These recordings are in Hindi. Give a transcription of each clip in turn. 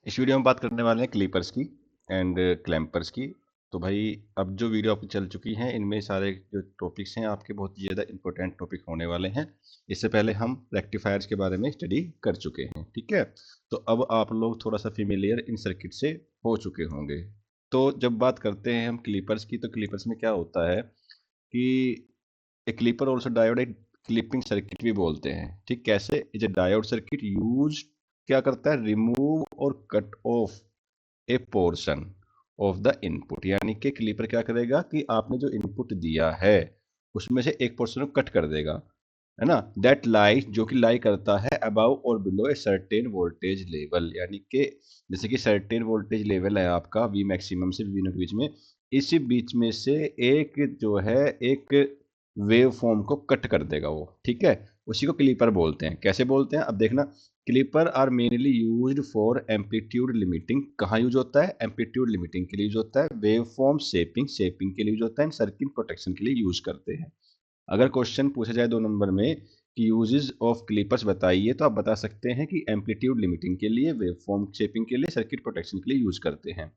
इस वीडियो में बात करने वाले हैं क्लीपर्स की एंड क्लैंपर्स की। तो भाई अब जो वीडियो आपकी चल चुकी हैं इनमें सारे जो टॉपिक्स हैं आपके बहुत ही ज़्यादा इंपॉर्टेंट टॉपिक होने वाले हैं। इससे पहले हम रेक्टिफायर्स के बारे में स्टडी कर चुके हैं, ठीक है। तो अब आप लोग थोड़ा सा फेमिलियर इन सर्किट से हो चुके होंगे। तो जब बात करते हैं हम क्लीपर्स की, तो क्लीपर्स में क्या होता है कि ए क्लीपर ऑल्सो डायोड एक क्लिपिंग सर्किट भी बोलते हैं, ठीक। कैसे? Is a diode circuit use क्या करता है, रिमूव और cut off A portion of the input. यानी कि क्लिपर क्या करेगा कि आपने जो इनपुट दिया है उसमें से एक पोर्शन को कट कर देगा, है ना। दैट लाइज जो कि लाई करता है अबव और below a certain voltage level. यानी कि जैसे कि सर्टेन वोल्टेज लेवल है आपका वी मैक्सिमम से वी के बीच में, इसी बीच में से एक जो है एक वेव फॉर्म को कट कर देगा वो, ठीक है। उसी को क्लिपर बोलते हैं। कैसे बोलते हैं अब देखना। Clipper are mainly used for amplitude limiting. कहाँ यूज होता है? एम्पलीट्यूड लिमिटिंग के लिए यूज होता है। वेव फॉर्म शेपिंग शेपिंग के लिए यूज होता है। सर्किट प्रोटेक्शन के लिए यूज करते हैं। अगर क्वेश्चन पूछा जाए 2 नंबर में कि यूजेस ऑफ क्लिपर्स बताइए, तो आप बता सकते हैं कि एम्पलीट्यूड लिमिटिंग के लिए, वेव फॉर्म शेपिंग के लिए, सर्किट प्रोटेक्शन के लिए यूज करते हैं।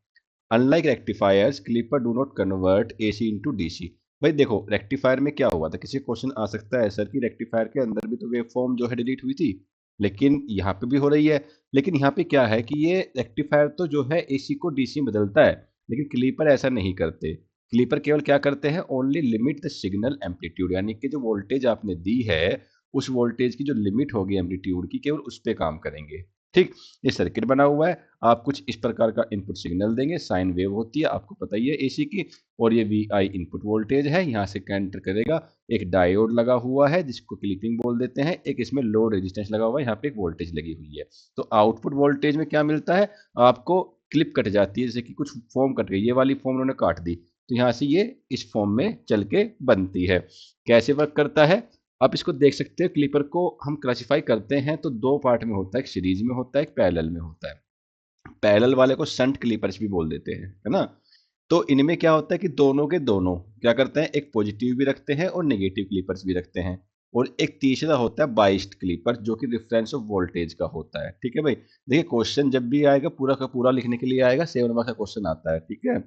Unlike rectifiers clipper do not convert AC into DC. भाई देखो, रेक्टिफायर में क्या हुआ था, किसी क्वेश्चन आ सकता है सर कि रेक्टिफायर के अंदर भी तो वेव फॉर्म जो है डिलीट हुई थी, लेकिन यहाँ पे भी हो रही है। लेकिन यहाँ पे क्या है कि ये रेक्टिफायर तो जो है एसी को डीसी में बदलता है, लेकिन क्लीपर ऐसा नहीं करते। क्लीपर केवल क्या करते हैं, only limit the signal amplitude. यानी कि जो वोल्टेज आपने दी है उस वोल्टेज की जो लिमिट होगी एम्पलीट्यूड की, केवल उस पर काम करेंगे, ठीक। ये सर्किट बना हुआ है। आप कुछ इस प्रकार का इनपुट सिग्नल देंगे, साइन वेव होती है, आपको पता ही है एसी की। और ये वी आई इनपुट वोल्टेज है, यहाँ से एंटर करेगा। एक डायोड लगा हुआ है जिसको क्लिपिंग बोल देते हैं। एक इसमें लोड रेजिस्टेंस लगा हुआ है, यहाँ पे एक वोल्टेज लगी हुई है। तो आउटपुट वोल्टेज में क्या मिलता है आपको? क्लिप कट जाती है, जैसे कि कुछ फॉर्म कट गई, ये वाली फॉर्म उन्होंने काट दी, तो यहाँ से ये इस फॉर्म में चल के बनती है। कैसे वर्क करता है आप इसको देख सकते हो। क्लिपर को हम क्लासिफाई करते हैं तो 2 पार्ट में होता है, एक सीरीज में होता है, एक पैरेलल में होता है। पैरेलल वाले को शंट क्लिपर्स भी बोल देते हैं, है ना। तो इनमें क्या होता है कि दोनों के दोनों क्या करते हैं, एक पॉजिटिव भी रखते हैं और नेगेटिव क्लिपर्स भी रखते हैं। और एक तीसरा होता है बाइस्ड क्लिपर, जो कि रिफरेंस ऑफ वोल्टेज का होता है, ठीक है भाई। देखिए क्वेश्चन जब भी आएगा पूरा का पूरा लिखने के लिए आएगा, 7 नंबर का क्वेश्चन आता है, ठीक है।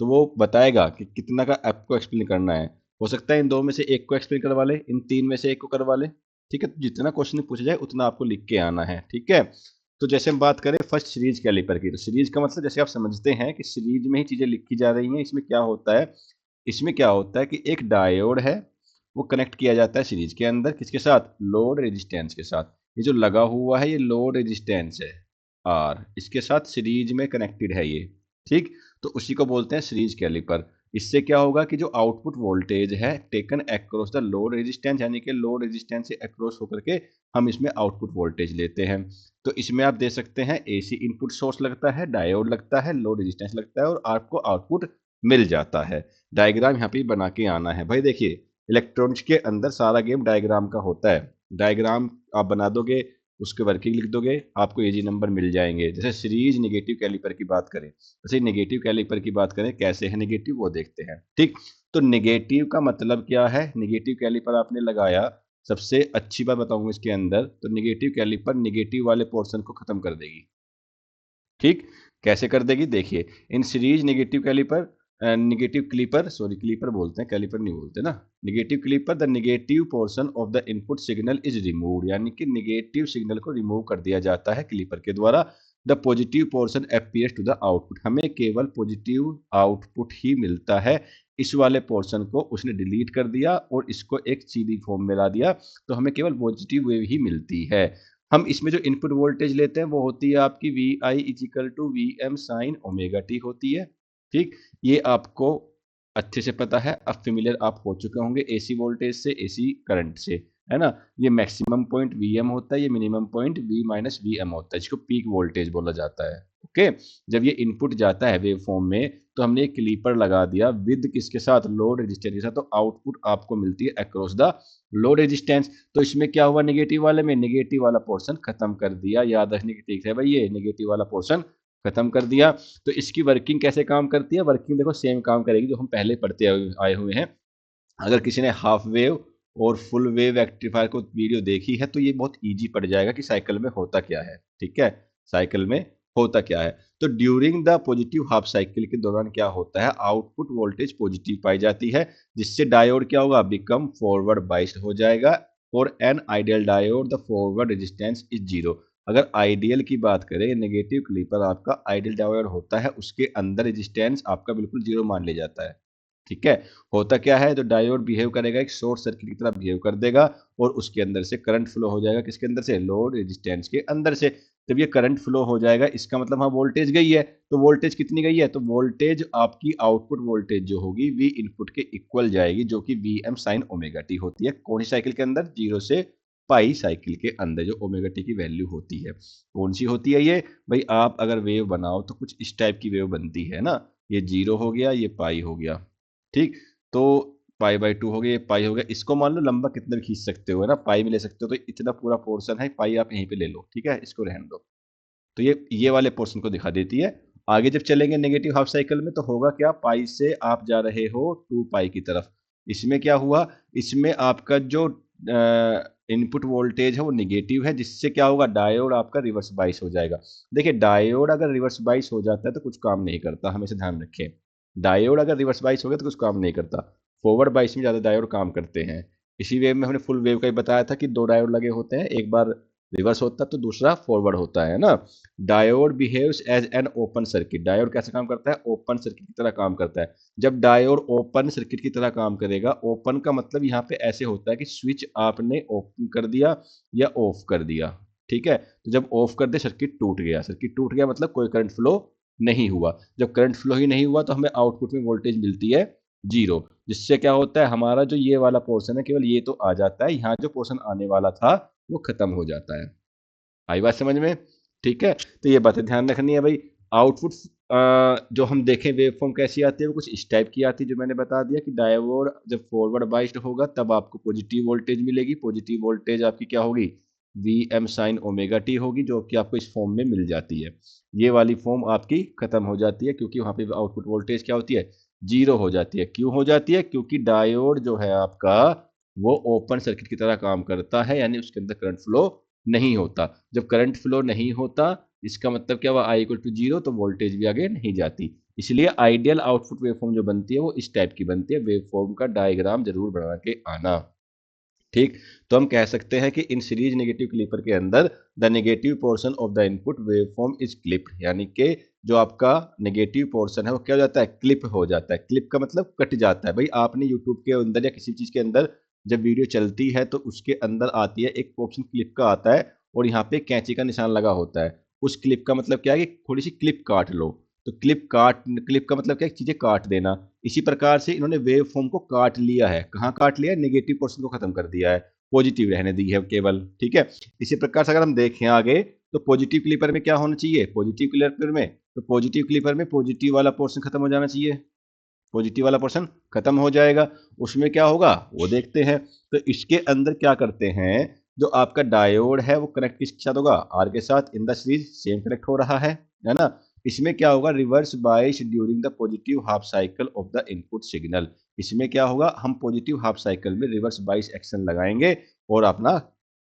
तो वो बताएगा कि कितना का आपको एक्सप्लेन करना है। हो सकता है इन 2 में से एक को एक्सप्लेन करवा ले, इन 3 में से एक को करवा ले, ठीक है। तो जितना क्वेश्चन पूछा जाए उतना आपको लिख के आना है, ठीक है। तो जैसे हम बात करें फर्स्ट सीरीज कैलिपर की, तो सीरीज का मतलब जैसे आप समझते हैं कि सीरीज में ही चीजें लिखी जा रही हैं। इसमें क्या होता है, इसमें क्या होता है कि एक डायोड है, वो कनेक्ट किया जाता है सीरीज के अंदर, किसके साथ? लोड रेजिस्टेंस के साथ। ये जो लगा हुआ है ये लोड रेजिस्टेंस है आर, इसके साथ सीरीज में कनेक्टेड है ये, ठीक। तो उसी को बोलते हैं सीरीज कैलिपर। इससे क्या होगा कि जो आउटपुट वोल्टेज है taken across the load resistance, यानी कि लोड रेजिस्टेंस से अक्रॉस होकर के हम इसमें आउटपुट वोल्टेज लेते हैं। तो इसमें आप दे सकते हैं एसी इनपुट सोर्स लगता है, डायोड लगता है, लो रेजिस्टेंस लगता है, और आपको आउटपुट मिल जाता है। डायग्राम यहाँ पे बना के आना है भाई। देखिए इलेक्ट्रॉनिक्स के अंदर सारा गेम डायग्राम का होता है। डायग्राम आप बना दोगे, उसके वर्किंग लिख दोगे, आपको इजी नंबर मिल जाएंगे। जैसे सीरीज नेगेटिव कैलिपर की बात करें, जैसे नेगेटिव कैलिपर की बात करें, कैसे है नेगेटिव वो देखते हैं, ठीक। तो नेगेटिव का मतलब क्या है? नेगेटिव कैलिपर आपने लगाया, सबसे अच्छी बात बताऊंगा इसके अंदर, तो नेगेटिव कैलिपर नेगेटिव वाले पोर्शन को खत्म कर देगी, ठीक। कैसे कर देगी देखिए। In series negative caliper, negative clipper, sorry clipper बोलते हैं, कैलिपर नहीं बोलते ना। Negative clipper, the negative portion of the input signal is remove, यानी कि नेगेटिव सिग्नल को रिमूव कर दिया जाता है क्लीपर के द्वारा। The positive portion appears to the output, हमें केवल पॉजिटिव आउटपुट ही मिलता है। इस वाले पोर्शन को उसने डिलीट कर दिया और इसको एक सीधी फॉर्म में ला दिया, तो हमें केवल पॉजिटिव वेव ही मिलती है। हम इसमें जो इनपुट वोल्टेज लेते हैं वो होती है आपकी V I is equal to V M sine omega T होती है, ठीक। ये आपको अच्छे से पता है, अब फेमिलियर आप हो चुके होंगे एसी वोल्टेज से, एसी करंट से, है ना। ये मैक्सिमम पॉइंट वी एम होता है, ये minimum point V minus V M होता है, जिसको पीक वोल्टेज बोला जाता है, ओके। जब ये इनपुट जाता है वेव फॉर्म में, तो हमने एक क्लीपर लगा दिया विद किसके साथ? लोड रेजिस्टेंस के साथ। तो आउटपुट आपको मिलती है अक्रॉस द लोड रेजिस्टेंस। तो इसमें क्या हुआ, नेगेटिव वाले में नेगेटिव वाला पोर्शन खत्म कर दिया। याद रखने की ठीक है भाई, ये नेगेटिव वाला पोर्शन खत्म कर दिया। तो इसकी वर्किंग कैसे काम करती है? वर्किंग देखो सेम काम करेगी जो हम पहले पढ़ते आए हुए हैं। अगर किसी ने हाफ वेव और फुल वेव रेक्टिफायर को वीडियो देखी है तो ये बहुत इजी पड़ जाएगा कि साइकिल में होता क्या है, ठीक है। साइकिल में होता क्या है? तो during the positive half cycle के दौरान क्या होता है, आउटपुट वोल्टेज पॉजिटिव पाई जाती है, जिससे डायोड क्या होगा, बिकम फॉरवर्ड बाइस्ड हो जाएगा। For an ideal diode the forward resistance is zero. अगर आइडियल की बात करें, नेगेटिव क्लिपर आपका आइडियल डायोड होता है, उसके अंदर रेजिस्टेंस आपका बिल्कुल जीरो मान लिया जाता है। ठीक है, होता क्या है, तो डायोड बिहेव करेगा एक शॉर्ट सर्किट की तरह बिहेव कर देगा, और उसके अंदर से करंट फ्लो हो जाएगा, किसके अंदर से, लोड रेजिस्टेंस के अंदर से। जब ये करंट फ्लो हो जाएगा, इसका मतलब हाँ वोल्टेज गई है, तो वोल्टेज कितनी गई है, तो वोल्टेज आपकी आउटपुट वोल्टेज जो होगी वी इनपुट के इक्वल जाएगी, जो कि V M sine omega T होती है। कौन सी साइकिल के अंदर, जीरो से पाई साइकिल के अंदर जो ओमेगा टी की वैल्यू होती है। कौन सी होती है ये, भाई आप अगर वेव बनाओ तो कुछ इस टाइप की वेव बनती है ना, ये जीरो हो गया, ये पाई हो गया, ठीक, तो पाई बाई टू हो गया, ये पाई हो गया, इसको मान लो लंबा कितना भी खींच सकते हो, है ना, पाई में ले सकते हो, तो इतना पूरा पोर्शन है, पाई आप यहीं पे ले लो, ठीक है, इसको रहने दो। तो ये वाले पोर्शन को दिखा देती है। आगे जब चलेंगे नेगेटिव हाफ साइकिल में, तो होगा क्या, पाई से आप जा रहे हो टू पाई की तरफ। इसमें क्या हुआ, इसमें आपका जो इनपुट वोल्टेज है वो निगेटिव है, जिससे क्या होगा, डायोड आपका रिवर्स बाइस हो जाएगा। देखिए डायोड अगर रिवर्स बाइस हो जाता है तो कुछ काम नहीं करता, हमेशा ध्यान रखें। डायोड अगर रिवर्स बाइस हो गया तो कुछ काम नहीं करता, फॉरवर्ड बाइस में ज्यादा डायोड काम करते हैं। इसी वेव में हमने फुल वेव का ही बताया था कि दो डायोड लगे होते हैं, एक बार रिवर्स होता है तो दूसरा फॉरवर्ड होता है ना। Diode behaves as an open circuit. Diode कैसे काम करता है, ओपन सर्किट की तरह काम करता है। जब डायोड ओपन सर्किट की तरह काम करेगा, ओपन का मतलब यहाँ पे ऐसे होता है कि स्विच आपने ओपन कर दिया या ऑफ कर दिया, ठीक है, तो जब ऑफ कर दे सर्किट टूट गया, सर्किट टूट गया मतलब कोई करंट फ्लो नहीं हुआ। जब करंट फ्लो ही नहीं हुआ तो हमें आउटपुट में वोल्टेज मिलती है जीरो, जिससे क्या होता है, हमारा जो ये वाला पोर्शन है केवल ये तो आ जाता है, यहाँ जो पोर्शन आने वाला था वो खत्म हो जाता है। आई बात समझ में, ठीक है, तो ये बातें ध्यान रखनी है भाई। आउटपुट जो हम देखें वेव फॉर्म कैसी आती है, वो कुछ इस टाइप की आती है, जो मैंने बता दिया कि डायोड जब फॉरवर्ड बाइस्ड होगा तब आपको पॉजिटिव वोल्टेज मिलेगी। पॉजिटिव वोल्टेज आपकी क्या होगी, V M sine omega T होगी, जो कि आपको इस फॉर्म में मिल जाती है। ये वाली फॉर्म आपकी खत्म हो जाती है, क्योंकि वहां पे आउटपुट वोल्टेज क्या होती है, जीरो हो जाती है। क्यों हो जाती है, क्योंकि डायोड जो है आपका वो ओपन सर्किट की तरह काम करता है, यानी उसके अंदर करंट फ्लो नहीं होता। जब करंट फ्लो नहीं होता, इसका मतलब क्या हुआ, आई इक्वल टू जीरो, तो वोल्टेज भी आगे नहीं जाती। इसलिए आइडियल आउटपुट वेवफॉर्म जो बनती है वो इस टाइप की बनती है। वेवफॉर्म का डायग्राम जरूर बना के आना, ठीक। तो हम कह सकते हैं कि इन सीरीज नेगेटिव क्लिपर के अंदर the negative portion of the input waveform is clipped, यानी कि जो आपका नेगेटिव पोर्शन है वो क्या हो जाता है, क्लिप हो जाता है। क्लिप का मतलब कट जाता है। भाई आपने यूट्यूब के अंदर या किसी चीज के अंदर जब वीडियो चलती है तो उसके अंदर आती है एक ऑप्शन क्लिप का आता है, और यहाँ पे कैंची का निशान लगा होता है। उस क्लिप का मतलब क्या है कि थोड़ी सी क्लिप काट लो, तो क्लिप का मतलब क्या है, चीजें काट देना। इसी प्रकार से इन्होंने वेव फॉर्म को काट लिया है। कहाँ काट लिया है, नेगेटिव पोर्शन को खत्म कर दिया है, पॉजिटिव रहने दी है केवल, ठीक है। इसी प्रकार से अगर हम देखें आगे, तो पॉजिटिव क्लिपर में क्या होना चाहिए, पॉजिटिव क्लिपर में, तो पॉजिटिव क्लिपर में पॉजिटिव वाला पोर्शन खत्म हो जाना चाहिए, पॉजिटिव वाला पोर्शन खत्म हो जाएगा। उसमें क्या होगा वो देखते हैं। तो इसके अंदर क्या करते हैं, जो आपका डायोड है वो कनेक्ट किसके साथ होगा, आर के साथ, in the series same connect हो रहा है ना। इसमें क्या होगा, reverse bias during the positive half cycle of the input signal. इसमें क्या होगा, हम पॉजिटिव हाफ साइकिल में रिवर्स बाइस एक्शन लगाएंगे और अपना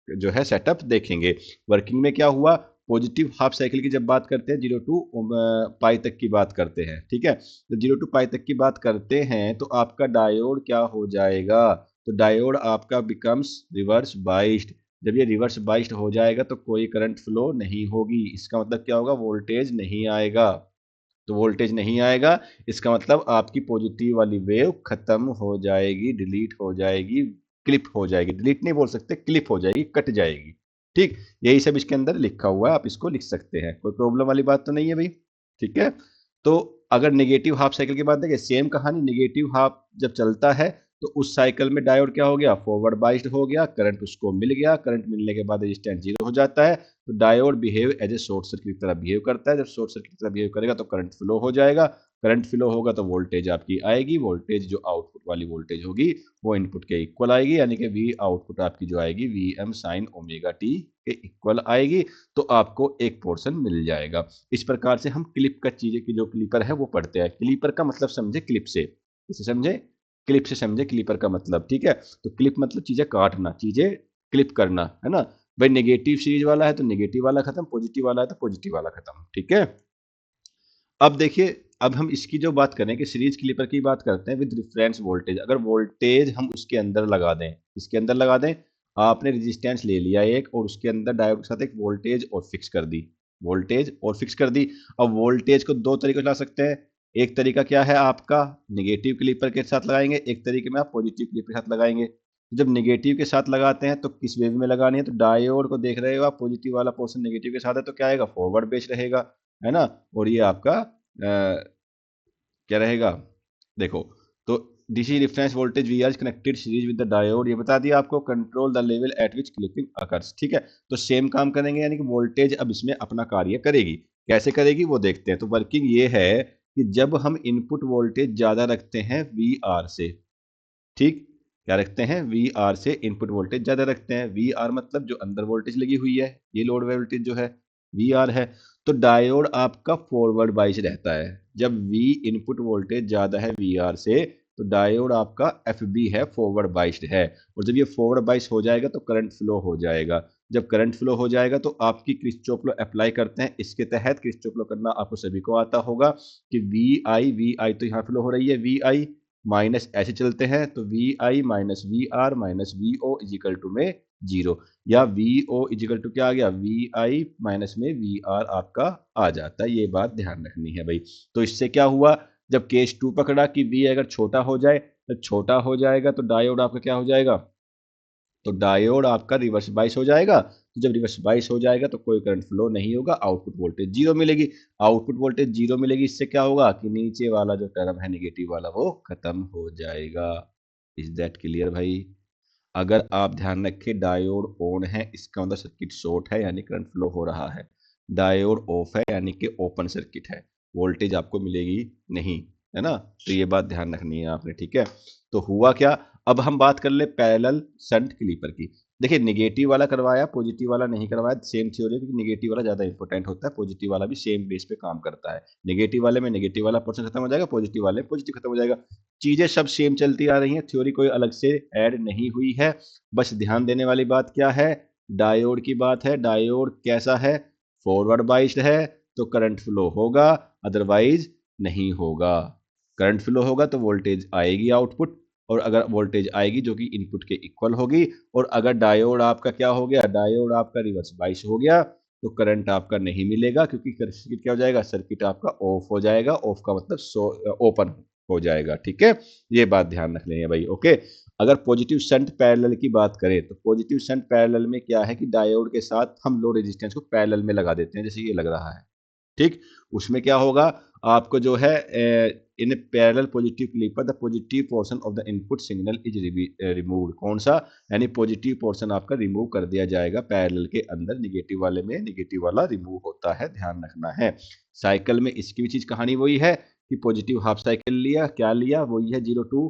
जो है सेटअप देखेंगे। वर्किंग में क्या हुआ, पॉजिटिव हाफ साइकिल की जब बात करते हैं, जीरो टू पाई तक की बात करते हैं, ठीक है, तो जीरो टू पाई तक की बात करते हैं, तो आपका डायोड क्या हो जाएगा, तो डायोड आपका बिकम्स रिवर्स बाइस्ड। जब ये रिवर्स बाइस्ड हो जाएगा तो कोई करंट फ्लो नहीं होगी, इसका मतलब क्या होगा, वोल्टेज नहीं आएगा। तो वोल्टेज नहीं आएगा, इसका मतलब आपकी पॉजिटिव वाली वेव खत्म हो जाएगी, डिलीट हो जाएगी, क्लिप हो जाएगी। डिलीट नहीं बोल सकते, क्लिप हो जाएगी, कट जाएगी, ठीक। यही सब इसके अंदर लिखा हुआ है, आप इसको लिख सकते हैं, कोई प्रॉब्लम वाली बात तो नहीं है भाई, ठीक है। तो अगर नेगेटिव हाफ साइकिल की बात देखें, सेम कहानी, नेगेटिव हाफ जब चलता है तो उस साइकिल में डायोड क्या हो गया, फॉरवर्ड बाइस्ड हो गया, करंट उसको मिल गया, करंट मिलने के बाद रेजिस्टेंस जीरो हो जाता है, तो diode behave as a short circuit की तरह बिहेव करता है। जब शॉर्ट सर्किट की तरह बिहेव करेगा तो करंट फ्लो हो जाएगा, करंट फ्लो होगा तो वोल्टेज आपकी आएगी, वोल्टेज जो आउटपुट वाली वोल्टेज होगी वो इनपुट के इक्वल आएगी, यानी कि वी आउटपुट आपकी जो आएगी V M sine omega T के इक्वल आएगी, तो आपको एक पोर्शन मिल जाएगा। इस प्रकार से हम क्लिप का चीजें की जो क्लिपर है वो पढ़ते हैं। क्लिपर का मतलब समझे क्लिप से, इसे समझे, क्लिप से समझे क्लिपर का मतलब, ठीक है। तो क्लिप मतलब चीजें काटना, चीजें क्लिप करना, है ना। भाई नेगेटिव सीरीज वाला है तो नेगेटिव वाला खत्म, पॉजिटिव वाला है तो पॉजिटिव वाला खत्म, ठीक है। अब देखिए, अब हम इसकी जो बात करें कि सीरीज क्लिपर की बात करते हैं विद रिफरेंस वोल्टेज, अगर वोल्टेज हम उसके अंदर लगा दें, इसके अंदर लगा दें, आपने रेजिस्टेंस ले लिया एक और उसके अंदर डायोड के साथ एक वोल्टेज और फिक्स कर दी, वोल्टेज और फिक्स कर दी। अब वोल्टेज को दो तरीके से ला सकते हैं, एक तरीका क्या है आपका, निगेटिव क्लिपर के साथ लगाएंगे, एक तरीके में आप पॉजिटिव क्लिपर के साथ लगाएंगे। जब निगेटिव के साथ लगाते हैं तो किस वेव में लगानी है, तो डायोड को देख रहे हो आप, पॉजिटिव वाला पोर्शन निगेटिव के साथ है तो क्या आएगा, फॉरवर्ड बेस रहेगा, है ना। और ये आपका क्या रहेगा, देखो, तो DC reference voltage V R connected series with the diode, ये बता दिया आपको, control the level at which clipping occurs, ठीक है। तो सेम काम करेंगे, यानी कि वोल्टेज अब इसमें अपना कार्य करेगी, कैसे करेगी वो देखते हैं। तो वर्किंग ये है कि जब हम इनपुट वोल्टेज ज्यादा रखते हैं वी आर से, ठीक, क्या रखते हैं, वी आर से इनपुट वोल्टेज ज्यादा रखते हैं, वी आर मतलब जो अंदर वोल्टेज लगी हुई है, ये लोड वोल्टेज जो है वी आर है, तो डायोड आपका फॉरवर्ड बाइस रहता है। जब वी इनपुट वोल्टेज ज्यादा है वी आर से, तो डायोड आपका एफ बी है, फॉरवर्ड बाइस्ड है, और जब ये फॉरवर्ड बाइस हो जाएगा तो करंट फ्लो हो जाएगा। जब करंट फ्लो हो जाएगा तो आपकी क्रिस्चॉफ लॉ अप्लाई करते हैं, इसके तहत क्रिस्चॉफ लॉ करना आपको सभी को आता होगा कि वी आई तो यहाँ फ्लो हो रही है, वी आई माइनस ऐसे चलते हैं, तो V I minus V R minus V O is equal to में जीरो, या वी ओ इजिकल टू क्या आ गया, वी आई माइनस में वी आर आपका आ जाता है, ये बात ध्यान रखनी है भाई। तो इससे क्या हुआ, जब केस टू पकड़ा कि वी अगर छोटा हो जाए, तो छोटा हो जाएगा तो डायोड आपका क्या हो जाएगा, तो डायोड आपका रिवर्स बाइस हो जाएगा, तो जब रिवर्स बाइस हो जाएगा तो कोई करंट फ्लो नहीं होगा, आउटपुट वोल्टेज जीरो मिलेगी। आउटपुट वोल्टेज जीरो मिलेगी, इससे क्या होगा कि नीचे वाला जो टर्म है नेगेटिव वाला वो खत्म हो जाएगा। इज दैट क्लियर भाई। अगर आप ध्यान रखें, डायोड ऑन है इसका मतलब सर्किट शॉर्ट है, यानी करंट फ्लो हो रहा है, डायोड ऑफ है यानी कि ओपन सर्किट है, वोल्टेज आपको मिलेगी नहीं, है ना। तो ये बात ध्यान रखनी है आपने, ठीक है। तो हुआ क्या, अब हम बात कर ले पैरेलल शंट क्लीपर की। देखिए, निगेटिव वाला करवाया, पॉजिटिव वाला नहीं करवाया, सेम थ्योरी है, क्योंकि निगेटिव वाला ज्यादा इंपॉर्टेंट होता है, पॉजिटिव वाला भी सेम बेस पे काम करता है। निगेटिव वाले में निगेटिव वाला पोर्शन खत्म हो जाएगा, पॉजिटिव वाले में पॉजिटिव खत्म हो जाएगा, चीजें सब सेम चलती आ रही हैं, थ्योरी कोई अलग से ऐड नहीं हुई है। बस ध्यान देने वाली बात क्या है, डायोड की बात है, डायोड कैसा है, फॉरवर्ड बाइस्ड है, तो करंट फ्लो होगा, अदरवाइज नहीं होगा। करंट फ्लो होगा तो वोल्टेज आएगी आउटपुट, और अगर वोल्टेज आएगी जो कि इनपुट के इक्वल होगी, और अगर डायोड आपका क्या हो गया, डायोड आपका रिवर्स बाइस हो गया, तो करंट आपका नहीं मिलेगा, क्योंकि सर्किट क्या हो जाएगा, सर्किट आपका ऑफ हो जाएगा, ऑफ का मतलब ओपन हो जाएगा, ठीक है। ये बात ध्यान रख लेंगे भाई, ओके। अगर पॉजिटिव शंट पैरेलल की बात करें, तो पॉजिटिव शंट पैरेलल में क्या है कि डायोड के साथ हम लो रेजिस्टेंस को पैरेलल में लगा देते हैं, जैसे ये लग रहा है, ठीक। उसमें क्या होगा, आपको जो है in parallel positive clipper the positive portion of the input signal is removed, कौन सा, यानी पॉजिटिव पोर्शन आपका रिमूव कर दिया जाएगा पैरेलल के अंदर, निगेटिव वाले में निगेटिव वाला रिमूव होता है, ध्यान रखना है। साइकिल में इसकी भी चीज कहानी वही है कि पॉजिटिव हाफ साइकिल लिया, क्या लिया, वही है 0 to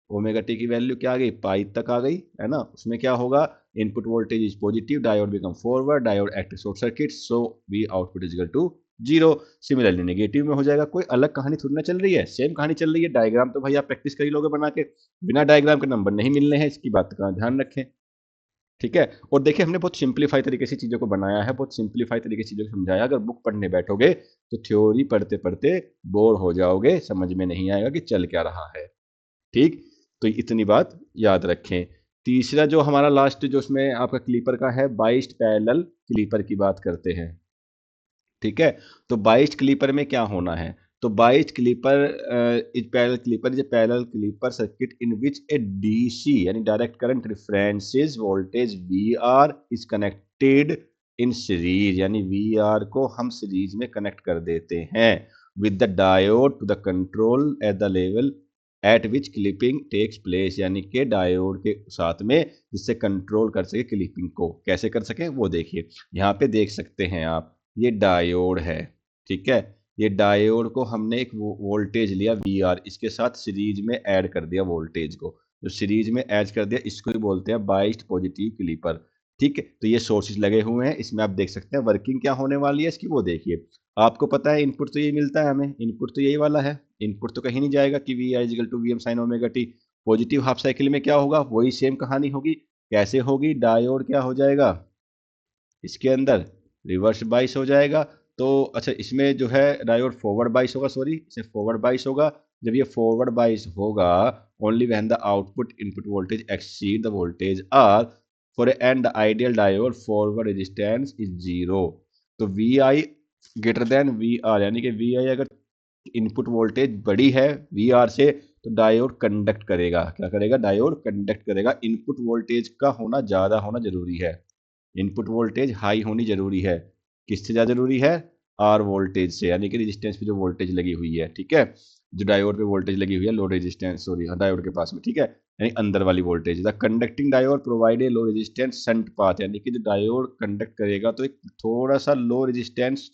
ओमेगा टी की वैल्यू क्या आ गई, पाई तक आ गई, है ना। उसमें क्या होगा, input voltage is positive, diode become forward, diode act short circuit, so V output is equal to zero. Similarly negative में हो जाएगा, कोई अलग कहानी थोड़ी ना चल रही है, सेम कहानी चल रही है। डायग्राम तो भाई आप प्रैक्टिस कर ही लोगे बना के, बिना डायग्राम के नंबर नहीं मिलने हैं, इसकी बात का ध्यान रखें, ठीक है। और देखिए, हमने बहुत सिंप्लीफाई तरीके से चीजों को बनाया है, बहुत सिंप्लीफाई तरीके से चीजों को समझाया। अगर बुक पढ़ने बैठोगे तो थ्योरी पढ़ते पढ़ते बोर हो जाओगे, समझ में नहीं आएगा कि चल क्या रहा है, ठीक। तो इतनी बात याद रखें। तीसरा जो हमारा लास्ट जो उसमें आपका क्लीपर का है, बाइस्ड पैरेलल क्लीपर की बात करते हैं, ठीक है। तो बाइस्ड क्लीपर में क्या होना है, तो biased clipper is parallel clipper is a parallel clipper circuit in which a DC यानी direct current references voltage V R is connected in series, यानी वी आर को हम सीरीज में कनेक्ट कर देते हैं with the diode to the control at the level at which clipping takes place, यानी कि डायोड के साथ में, जिससे कंट्रोल कर सके क्लिपिंग को, कैसे कर सके वो देखिए। यहाँ पे देख सकते हैं आप, ये डायोड है, ठीक है। ये डायोड को हमने एक वोल्टेज लिया वी आर, इसके साथ सीरीज में ऐड कर दिया वोल्टेज को, जो सीरीज में ऐड कर दिया इसको ही बोलते हैं बाइस्ड पॉजिटिव क्लीपर, ठीक है। तो ये सोर्सेज लगे हुए हैं, इसमें आप देख सकते हैं वर्किंग क्या होने वाली है इसकी, वो देखिए। आपको पता है इनपुट तो ये मिलता है हमें, इनपुट तो यही वाला है, इनपुट तो कहीं नहीं जाएगा कि V I is equal to V M sine omega T. Positive half cycle में क्या होगा, वही सेम कहानी होगी, कैसे होगी, डायोड क्या हो जाएगा, इसके अंदर रिवर्स बाइस हो जाएगा। तो अच्छा, इसमें जो है डायोड फॉरवर्ड बाइस होगा, सॉरी इसे फॉरवर्ड बाइस होगा। जब ये फॉरवर्ड बाइस होगा only when the output input voltage exceed the voltage R for and the ideal diode forward resistance is zero. तो V I greater than V R, यानी कि वी आई अगर इनपुट वोल्टेज बड़ी है वी आर से तो डायोड कंडक्ट करेगा। क्या करेगा? डायोड कंडक्ट करेगा। इनपुट वोल्टेज का होना ज़्यादा होना जरूरी है, इनपुट वोल्टेज हाई होनी जरूरी है। किससे ज़्यादा जरूरी है? आर वोल्टेज से, यानी कि रेजिस्टेंस पे जो वोल्टेज लगी हुई है, ठीक है, जो डायोड पे वोल्टेज लगी हुई है लो रेजिस्टेंस, सॉरी डायोड के पास में, ठीक है, यानी अंदर वाली voltage. The conducting diode provide a low resistance shunt path, यानी कि जो डायोड कंडक्ट करेगा तो एक थोड़ा सा लो रेजिस्टेंस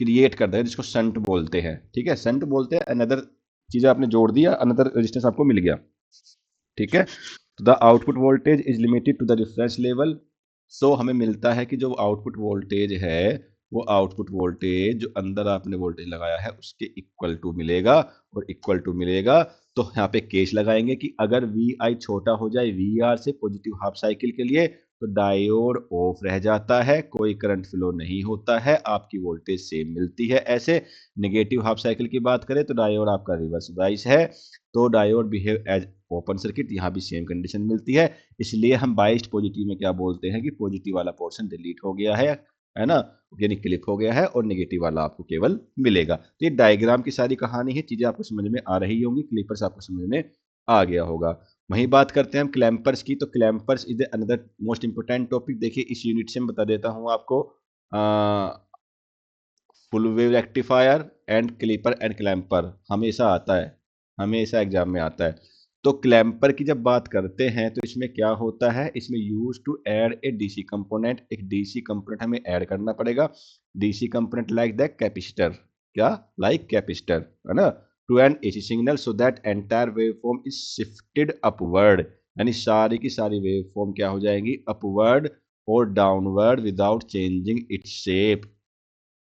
क्रिएट करता है जिसको शंट बोलते हैं, ठीक है, शंट बोलते हैं। अनदर चीज़ आपने जोड़ दिया, अनदर रेजिस्टेंस आपको मिल गया, ठीक है। तो the output voltage is limited to the reference level. So हमें मिलता है कि जो आउटपुट वोल्टेज है वो आउटपुट वोल्टेज जो अंदर आपने वोल्टेज लगाया है उसके इक्वल टू मिलेगा, और इक्वल टू मिलेगा तो यहाँ पे केस लगाएंगे कि अगर वी आई छोटा हो जाए वी आर से पॉजिटिव हाफ साइकिल के लिए तो डायोड ऑफ रह जाता है, कोई करंट फ्लो नहीं होता है, आपकी वोल्टेज सेम मिलती है। ऐसे नेगेटिव हाफ साइकिल की बात करें तो डायोड आपका रिवर्स बाइस है, तो diode behave as open circuit, यहाँ भी सेम कंडीशन मिलती है। इसलिए हम बाइस्ड पॉजिटिव में क्या बोलते हैं कि पॉजिटिव वाला पोर्शन डिलीट हो गया है ना, यानी क्लिप हो गया है, और नेगेटिव वाला आपको केवल मिलेगा। तो ये डायग्राम की सारी कहानी है, चीजें आपको समझ में आ रही होंगी, क्लिपर्स आपको समझ में आ गया होगा। वहीं बात करते हैं हम क्लैंपर्स की, तो clampers is another most important topic. देखिए इस यूनिट से मैं बता देता हूँ आपको, full wave rectifier and clipper and clamper हमेशा आता है, हमेशा एग्जाम में आता है। तो क्लैंपर की जब बात करते हैं तो इसमें क्या होता है, इसमें use to add a DC component, एक डीसी कंपोनेंट हमें ऐड करना पड़ेगा। DC component like the capacitor, क्या लाइक कैपेसिटर, है ना, to an AC signal so that entire waveform is shifted upward, यानी सारी की सारी वेवफॉर्म क्या हो जाएंगी, अपवर्ड और downward without changing its shape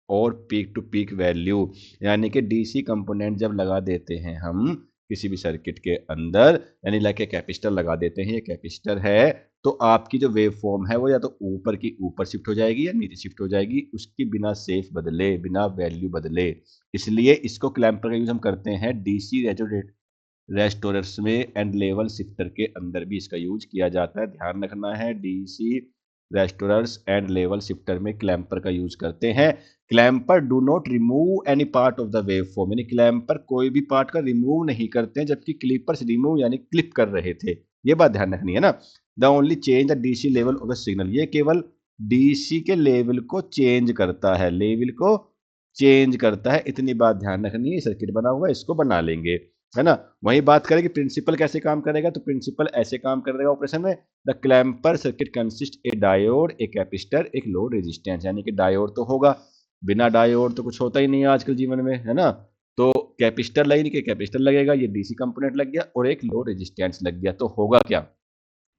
और पीक टू पीक वैल्यू। यानी कि डीसी कंपोनेंट जब लगा देते हैं हम किसी भी सर्किट के अंदर, यानी लाइक ए कैपेसिटर लगा देते हैं, ये कैपेसिटर है, तो आपकी जो वेव फॉर्म है वो या तो ऊपर की ऊपर शिफ्ट हो जाएगी या नीचे शिफ्ट हो जाएगी, उसकी बिना सेफ बदले, बिना वैल्यू बदले। इसलिए इसको क्लैंपर का यूज हम करते हैं डीसी रेस्टोरर्स में एंड लेवल शिफ्टर के अंदर भी इसका यूज किया जाता है। ध्यान रखना है, DC restorers and level shifter में क्लैंपर का यूज करते हैं। Clamper do not remove any part of the wave form, यानी क्लैंपर कोई भी पार्ट का रिमूव नहीं करते हैं, जबकि क्लिपर्स रिमूव यानी क्लिप कर रहे थे। ये बात ध्यान रखनी है ना। The only change the DC level of the signal, ये केवल डीसी के लेवल को चेंज करता है, लेवल को चेंज करता है, इतनी बात ध्यान रखनी है। सर्किट बना हुआ है, इसको बना लेंगे, है ना। वही बात करें कि प्रिंसिपल कैसे काम करेगा, तो प्रिंसिपल ऐसे काम करेगा ऑपरेशन में, the clamper circuit consist a diode, a capacitor, एक लोड रेजिस्टेंस, यानी कि डायोड तो होगा, बिना डायोड तो कुछ होता ही नहीं है आजकल जीवन में, है ना। तो कैपेसिटर लगी, कि कैपेसिटर लगेगा, ये डीसी कंपोनेंट लग गया, और एक लोड रेजिस्टेंस लग गया, तो होगा क्या,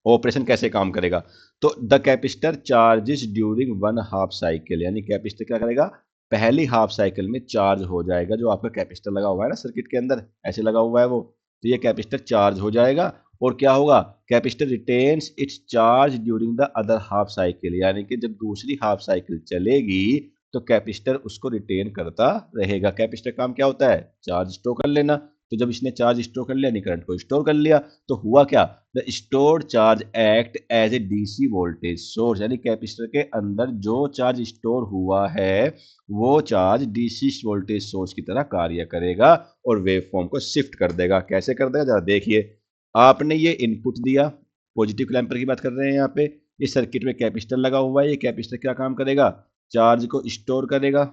ऑपरेशन कैसे काम करेगा। तो the capacitor charges during one half cycle, यानी कैपेसिटर क्या करेगा, पहली हाफ साइकिल में चार्ज हो जाएगा। जो आपका कैपेसिटर लगा हुआ है ना सर्किट के अंदर, ऐसे लगा हुआ है वो, तो ये कैपेसिटर चार्ज हो जाएगा, और क्या होगा, capacitor retains it's charge during the other half cycle, यानी कि जब दूसरी हाफ साइकिल चलेगी तो कैपेसिटर उसको रिटेन करता रहेगा। कैपेसिटर काम क्या होता है, चार्ज स्टोर कर लेना। तो जब इसने चार्ज स्टोर कर लिया, यानी करंट को स्टोर कर लिया, तो हुआ क्या, the stored charge act as a DC voltage source, यानी कैपेसिटर के अंदर जो चार्ज स्टोर हुआ है वो चार्ज डीसी वोल्टेज सोर्स की तरह कार्य करेगा और वेव फॉर्म को शिफ्ट कर देगा। कैसे कर देगा, जरा देखिए, आपने ये इनपुट दिया, पॉजिटिव क्लैंपर की बात कर रहे हैं यहाँ पे, इस सर्किट में कैपेसिटर लगा हुआ है, ये कैपेसिटर क्या काम करेगा, चार्ज को स्टोर करेगा,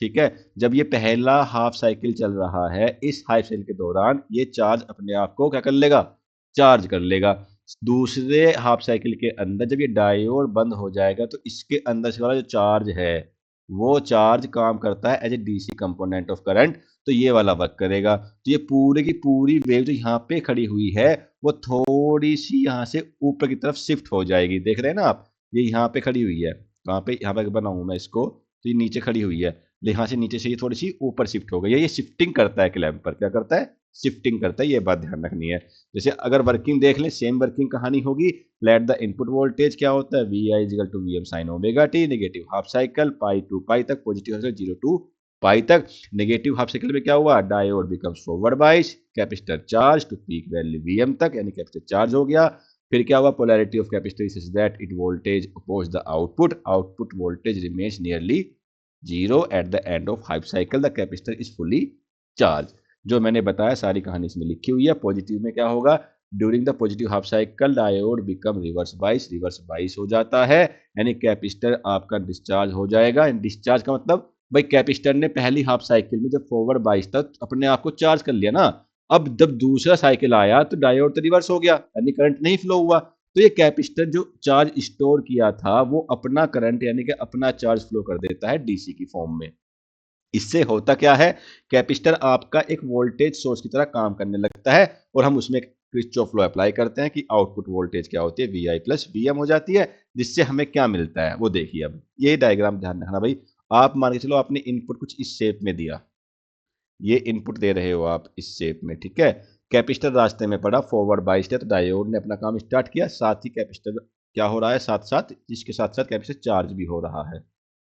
ठीक है। जब ये पहला हाफ साइकिल चल रहा है, इस हाफ साइकिल के दौरान ये चार्ज अपने आप को क्या कर लेगा, चार्ज कर लेगा। दूसरे हाफ साइकिल के अंदर जब ये डायोड बंद हो जाएगा तो इसके अंदर से वाला जो चार्ज है वो चार्ज काम करता है as a DC component of current, तो ये वाला वर्क करेगा। तो ये पूरी की पूरी वेव जो यहाँ पे खड़ी हुई है वो थोड़ी सी यहाँ से ऊपर की तरफ शिफ्ट हो जाएगी, देख रहे हैं ना आप, ये यहाँ पे खड़ी हुई है, कहाँ पे, यहाँ पे बनाऊँ मैं इसको, तो ये नीचे खड़ी हुई है, यहाँ से नीचे से ये थोड़ी सी ऊपर शिफ्ट हो गई है, ये शिफ्टिंग करता है क्लैंपर, क्या करता है, शिफ्टिंग करता है, ये बात ध्यान रखनी है। जैसे अगर वर्किंग देख लें, सेम वर्किंग कहानी होगी। लेट द इनपुट वोल्टेज क्या होता है, V I is equal to V M sine omega T, negative half cycle pi two pi तक, पॉजिटिव 0 टू पाई तक। नेगेटिव हाफ साइकिल में क्या हुआ, diode becomes forward bias, capacitor charge to peak value V M तक, यानी कैपेसिटर चार्ज हो गया। फिर क्या हुआ, polarity of capacitor is that it voltage oppose the output, output voltage remains nearly zero at the end of half cycle, the capacitor is fully charge. जो मैंने बताया सारी कहानी इसमें लिखी हुई है। पॉजिटिव में क्या होगा, during the positive half cycle diode become reverse bias हो जाता है, यानी कैपेसिटर आपका डिस्चार्ज हो जाएगा। डिस्चार्ज का मतलब भाई कैपेसिटर ने पहली हाफ साइकिल में जब फॉरवर्ड बाइस तक अपने आप को चार्ज कर लिया ना, अब जब दूसरा साइकिल आया तो डायोड तो रिवर्स हो गया, यानी करंट नहीं फ्लो हुआ। तो ये कैपेसिटर जो चार्ज स्टोर किया था वो अपना करंट यानी कि अपना चार्ज फ्लो कर देता है डीसी की फॉर्म में। इससे होता क्या है, कैपेसिटर आपका एक वोल्टेज सोर्स की तरह काम करने लगता है और हम उसमें किरचॉफ लॉ अप्लाई करते हैं कि आउटपुट वोल्टेज क्या होती है, V I plus V M हो जाती है। जिससे हमें क्या मिलता है वो देखिए। अब ये डायग्राम ध्यान रखना भाई, आप मान के चलो आपने इनपुट कुछ इस शेप में दिया, ये इनपुट दे रहे हो आप इस शेप में, ठीक है। कैपेसिटर रास्ते में पड़ा, फॉरवर्ड बाइस है, तो डायोड ने अपना काम स्टार्ट किया, साथ ही कैपेसिटर क्या हो रहा है, साथ साथ इसके साथ साथ कैपेसिटर चार्ज भी हो रहा है,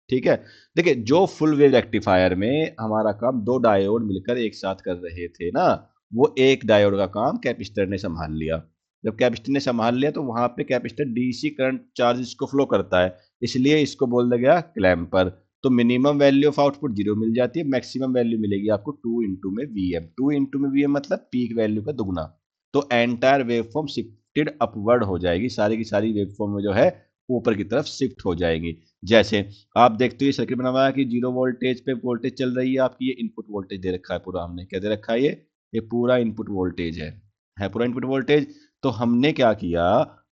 ठीक है। देखिए जो फुल वेव रेक्टिफायर में हमारा काम दो डायोड मिलकर एक साथ कर रहे थे ना, वो एक डायोड का काम कैपेसिटर ने संभाल लिया। जब कैपेसिटर ने संभाल लिया तो वहां पे कैपेसिटर डीसी करंट चार्ज इसको फ्लो करता है, इसलिए इसको बोल दिया गया क्लैंपर। तो मिनिमम वैल्यू ऑफ आउटपुट 0 मिल जाती है, मैक्सिमम वैल्यू मिलेगी आपको 2 इंटू में वी एम, 2 इंटू में वी एम मतलब पीक वैल्यू का दुगना। तो entire wave form shifted upward हो जाएगी, सारी की सारी वेव फॉर्म में जो है ऊपर की तरफ शिफ्ट हो जाएगी। जैसे आप देखते हो ये सर्किट बना हुआ है कि 0 वोल्टेज पे वोल्टेज चल रही है आपकी, ये इनपुट वोल्टेज दे रखा है पूरा, हमने क्या दे रखा है, ये पूरा इनपुट वोल्टेज है पूरा इनपुट वोल्टेज। तो हमने क्या किया,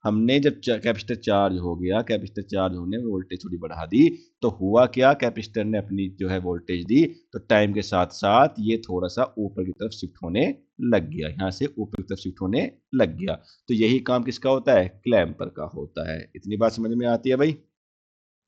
हमने जब कैपेसिटर चार्ज हो गया, कैपेसिटर चार्ज होने में वोल्टेज थोड़ी बढ़ा दी, तो हुआ क्या, कैपेसिटर ने अपनी जो है वोल्टेज दी, तो टाइम के साथ साथ ये थोड़ा सा ऊपर की तरफ शिफ्ट होने लग गया, यहाँ से ऊपर की तरफ शिफ्ट होने लग गया। तो यही काम किसका होता है, क्लैंपर का होता है। इतनी बात समझ में आती है भाई,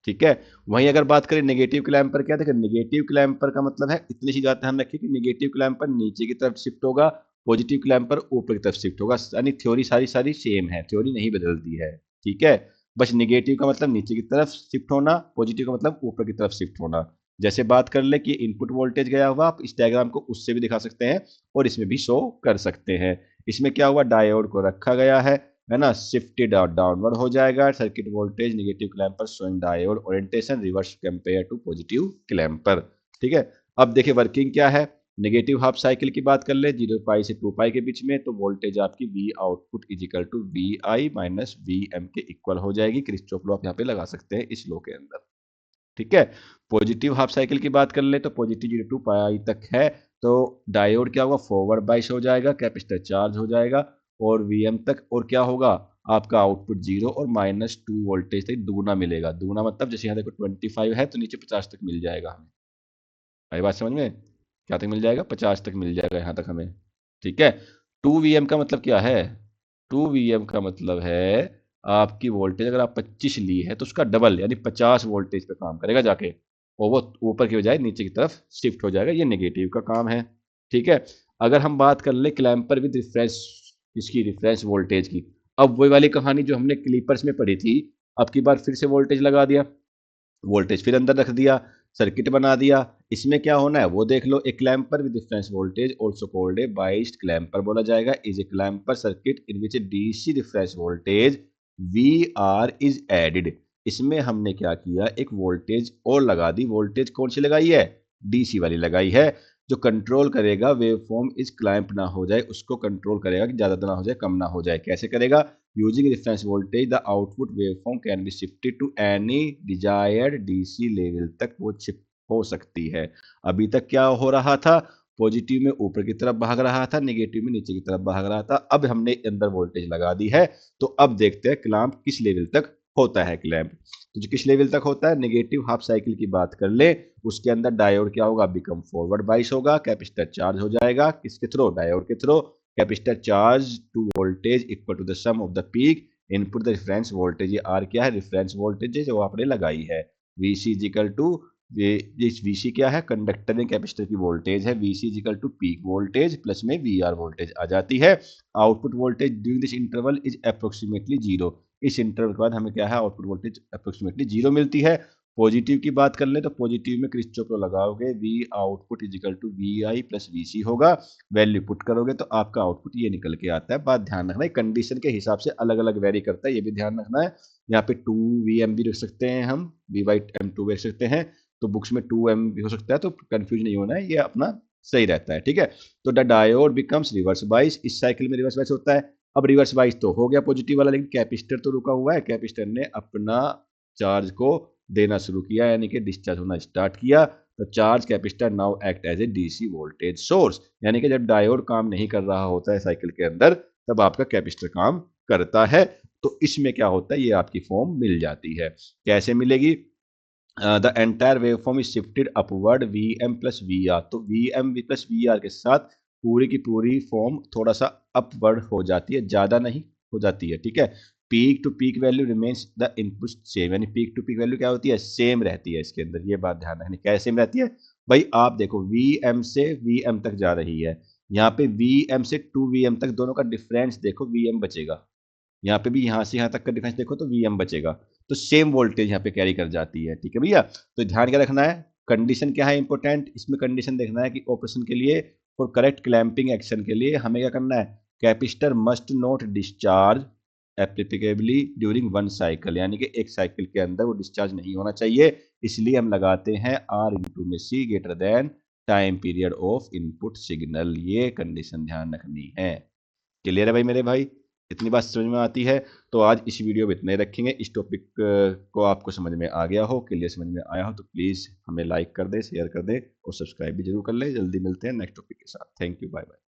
ठीक है। वहीं अगर बात करें नेगेटिव क्लैंपर, क्या देखिए नेगेटिव क्लैंपर का मतलब है, इतनी सी बात ध्यान रखिए कि नेगेटिव क्लैंपर नीचे की तरफ शिफ्ट होगा, पॉजिटिव क्लैंपर ऊपर की तरफ शिफ्ट होगा, यानी थ्योरी सारी सारी सेम है, थ्योरी नहीं बदलती है, ठीक है। बस नेगेटिव का मतलब नीचे की तरफ शिफ्ट होना, पॉजिटिव का मतलब ऊपर की तरफ शिफ्ट होना। जैसे बात कर ले कि इनपुट वोल्टेज गया हुआ, आप इस डायग्राम को उससे भी दिखा सकते हैं और इसमें भी शो कर सकते हैं। इसमें क्या हुआ, डायोड को रखा गया है ना, शिफ्टेड डाउनवर्ड हो जाएगा, circuit voltage negative clamper showing diode orientation reverse compare to positive clamper, ठीक है। अब देखिए वर्किंग क्या है, नेगेटिव हाफ साइकिल की बात कर ले, 0 पाई से 2 पाई के बीच में, तो वोल्टेज आपकी V output is equal to V I minus V M के इक्वल हो जाएगी। किरचॉफ लॉ आप यहाँ पे लगा सकते हैं इस लॉ के अंदर, ठीक है। पॉजिटिव हाफ साइकिल की बात कर ले तो पॉजिटिव 0 टू पाई तक है, तो डायोड क्या होगा, फॉरवर्ड बाइस हो जाएगा, कैपेसिटर चार्ज हो जाएगा और वीएम तक, और क्या होगा आपका आउटपुट 0 और -2 वोल्टेज तक दुगुना मिलेगा। दुगुना मतलब जैसे यहाँ देखो 25 है तो नीचे 50 तक मिल जाएगा हमें, आई बात समझ में, क्या तक मिल जाएगा, 50 तक मिल जाएगा यहाँ तक हमें, ठीक है। 2 वीएम का मतलब क्या है, 2 वीएम का मतलब है आपकी वोल्टेज अगर आप 25 ली है तो उसका डबल यानी 50 वोल्टेज पे काम करेगा जाके, और वो ऊपर की बजाय नीचे की तरफ शिफ्ट हो जाएगा, ये नेगेटिव का काम है, ठीक है। अगर हम बात कर ले क्लैंपर विद रिफरेंस, इसकी रिफरेंस वोल्टेज की, अब वही वाली कहानी जो हमने क्लीपर्स में पढ़ी थी, अब की बार फिर से वोल्टेज लगा दिया, वोल्टेज फिर अंदर रख दिया, सर्किट बना दिया। इसमें क्या होना है वो देख लो, a clamper with reference voltage also called a biased clamper बोला जाएगा, is a clamper circuit in which DC reference voltage V R is added. इसमें हमने क्या किया, एक वोल्टेज और लगा दी, वोल्टेज कौन सी लगाई है, डीसी वाली लगाई है, जो कंट्रोल करेगा वेव फॉर्म इस क्लैंप ना हो जाए, उसको कंट्रोल करेगा कि ज्यादा ना हो जाए कम ना हो जाए। कैसे करेगा, using reference voltage the output waveform can be shifted to any desired DC level तक वो शिफ्ट हो सकती है। अभी तक क्या हो रहा था, पॉजिटिव में ऊपर की तरफ भाग रहा था, नेगेटिव में नीचे की तरफ भाग रहा था, अब हमने अंदर वोल्टेज लगा दी है, तो अब देखते हैं क्लैंप किस लेवल तक होता है क्लैंप। तो जो किस लेवल तक होता है, नेगेटिव हाफ साइकिल की बात कर ले, उसके अंदर डायोड क्या होगा, बिकम फॉरवर्ड बाइस होगा, कैपेसिटर चार्ज हो जाएगा किसके थ्रू, डायोड के through, capacitor charge to voltage equal to the sum of the peak input the reference voltage, ये आर क्या है, रेफरेंस वोल्टेज जो आपने लगाई है, वीसी इज इक्वल टू ये वीसी क्या है, कंडक्टर में कैपेसिटर की वोल्टेज है, VC is equal to peak voltage plus में वी आर वोल्टेज आ जाती है। Output voltage during this interval is approximately zero. इस इंटरवल के बाद हमें क्या है, आउटपुट वोल्टेज अप्रोक्सीमेटली जीरो मिलती है। पॉजिटिव की बात कर ले तो पॉजिटिव में किरचॉफ लॉ लगाओगे, V output is equal to V I plus V C होगा। वैल्यू पुट करोगे तो आपका आउटपुट ये निकल के आता है। बात ध्यान रखना है, कंडीशन के हिसाब से अलग अलग वेरी करता है, ये भी ध्यान रखना है। यहाँ पे 2 VM भी रख सकते हैं, हम V/M2 रख सकते हैं, तो बुक्स में 2M भी हो सकता है, तो कंफ्यूज नहीं होना है, ये अपना सही रहता है, ठीक है। तो the diode becomes reverse bias, इस साइकिल में रिवर्स बाइस होता है। अब रिवर्स बाइस तो हो गया पॉजिटिव वाला, लेकिन कैपेसिटर तो रुका हुआ है, कैपेसिटर ने अपना चार्ज को देना शुरू किया, यानी कि डिस्चार्ज होना स्टार्ट किया। तो charge capacitor now act as a DC voltage source, यानी कि जब डायोड काम नहीं कर रहा होता है साइकिल के अंदर, तब आपका कैपेसिटर काम करता है। तो इसमें क्या होता है, ये आपकी फॉर्म मिल जाती है। कैसे मिलेगी, the entire wave form is shifted upward V M plus V R. तो V M plus V R के साथ पूरी की पूरी फॉर्म थोड़ा सा अपवर्ड हो जाती है, ज्यादा नहीं हो जाती है, ठीक है। Peak to peak value remains the input same, यानी पीक टू पीक वैल्यू क्या होती है, सेम रहती है इसके अंदर। ये बात ध्यान रखनी, क्या सेम रहती है भाई, आप देखो वी एम से वी एम तक जा रही है, यहाँ पे वी एम से 2 VM तक दोनों का डिफरेंस देखो, वी एम बचेगा। यहाँ पे भी यहाँ से यहाँ तक का डिफरेंस देखो तो वी एम बचेगा, तो सेम वोल्टेज यहाँ पे कैरी कर जाती है, ठीक है भैया। तो ध्यान क्या रखना है, कंडीशन क्या है इंपॉर्टेंट, इसमें कंडीशन देखना है कि ऑपरेशन के लिए, फॉर करेक्ट क्लैंपिंग एक्शन के लिए हमें क्या करना है, capacitor must not discharge appreciably during one cycle, यानी कि एक साइकिल के अंदर वो डिस्चार्ज नहीं होना चाहिए। इसलिए हम लगाते हैं आर इंटू में C greater than time period of input signal. ये कंडीशन ध्यान रखनी है। क्लियर है भाई मेरे भाई, इतनी बात समझ में आती है। तो आज इस वीडियो में इतने रखेंगे। इस टॉपिक को आपको समझ में आ गया हो, क्लियर समझ में आया हो, तो प्लीज़ हमें लाइक कर दे, शेयर कर दे और सब्सक्राइब भी जरूर कर ले। जल्दी मिलते हैं नेक्स्ट टॉपिक के साथ। Thank you, bye bye.